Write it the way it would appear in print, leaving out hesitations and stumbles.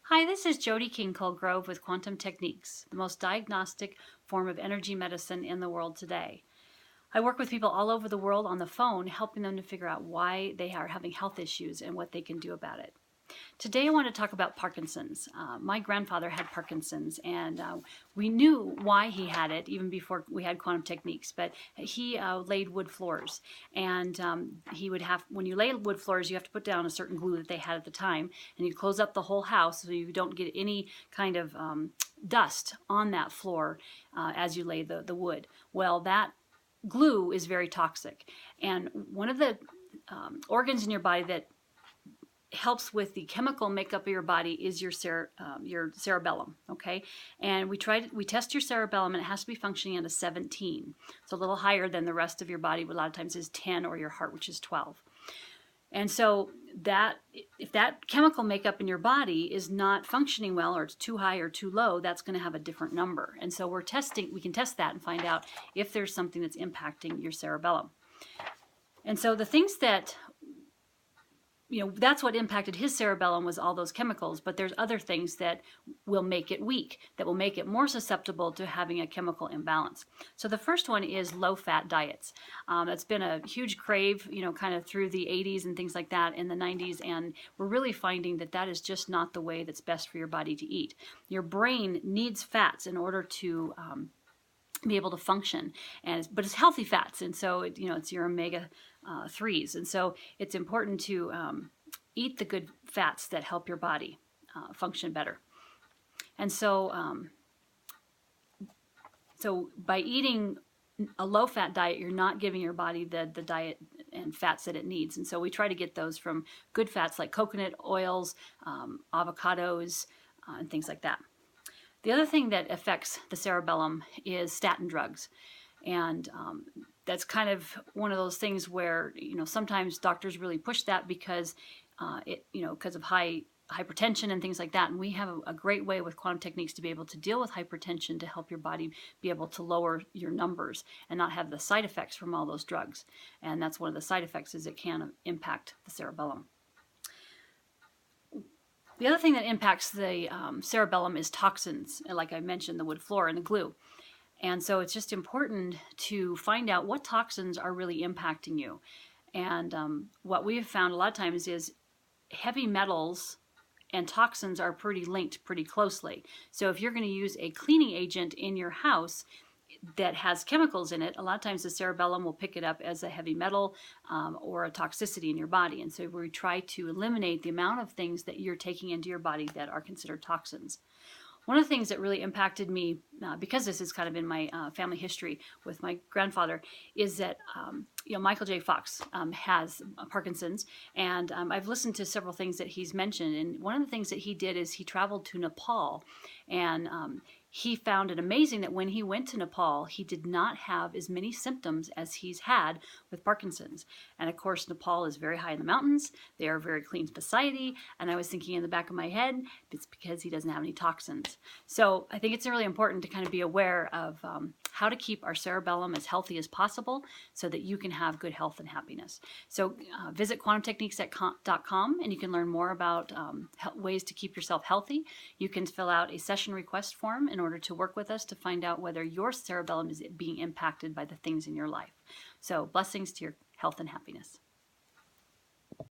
Hi, this is Jody Colegrove with Quantum Techniques, the most diagnostic form of energy medicine in the world today. I work with people all over the world on the phone, helping them to figure out why they are having health issues and what they can do about it. Today I want to talk about Parkinson's. My grandfather had Parkinson's, and we knew why he had it even before we had quantum techniques, but he laid wood floors, and he would have, when you lay wood floors, you have to put down a certain glue that they had at the time, and you close up the whole house so you don't get any kind of dust on that floor as you lay the wood. Well, that glue is very toxic, and one of the organs in your body that helps with the chemical makeup of your body is your cerebellum, okay? And we test your cerebellum, and it has to be functioning at a 17. So a little higher than the rest of your body, a lot of times is 10, or your heart, which is 12. And so that if that chemical makeup in your body is not functioning well, or it's too high or too low, that's going to have a different number. And so we can test that and find out if there's something that's impacting your cerebellum. And so the things that that's what impacted his cerebellum, was all those chemicals, but there's other things that will make it weak, that will make it more susceptible to having a chemical imbalance. So the first one is low-fat diets. It's been a huge crave, kind of through the 80s and things like that, in the 90s, and we're really finding that that is just not the way that's best for your body to eat. Your brain needs fats in order to be able to function, but it's healthy fats, and so it's your omega 3s, and so it's important to eat the good fats that help your body function better. And so by eating a low-fat diet, you're not giving your body the diet and fats that it needs, and so we try to get those from good fats like coconut oils, avocados, and things like that. The other thing that affects the cerebellum is statin drugs, and that's kind of one of those things where sometimes doctors really push that because because of high hypertension and things like that. And we have a great way with quantum techniques to be able to deal with hypertension, to help your body be able to lower your numbers and not have the side effects from all those drugs. And that's one of the side effects, is it can impact the cerebellum. The other thing that impacts the cerebellum is toxins, like I mentioned, the wood floor and the glue. And so it's just important to find out what toxins are really impacting you. And what we've found a lot of times is heavy metals and toxins are linked pretty closely. So if you're going to use a cleaning agent in your house that has chemicals in it, a lot of times the cerebellum will pick it up as a heavy metal or a toxicity in your body. And so we try to eliminate the amount of things that you're taking into your body that are considered toxins. One of the things that really impacted me, because this is kind of in my family history with my grandfather, is that Michael J. Fox has Parkinson's, and I've listened to several things that he's mentioned. And one of the things that he did is he traveled to Nepal, and he found it amazing that when he went to Nepal, he did not have as many symptoms as he's had with Parkinson's. And of course, Nepal is very high in the mountains. They are a very clean society. And I was thinking in the back of my head, it's because he doesn't have any toxins. So I think it's really important to kind of be aware of how to keep our cerebellum as healthy as possible so that you can have good health and happiness. So visit quantumtechniques.com, and you can learn more about ways to keep yourself healthy. You can fill out a session request form in order to work with us to find out whether your cerebellum is being impacted by the things in your life. So blessings to your health and happiness.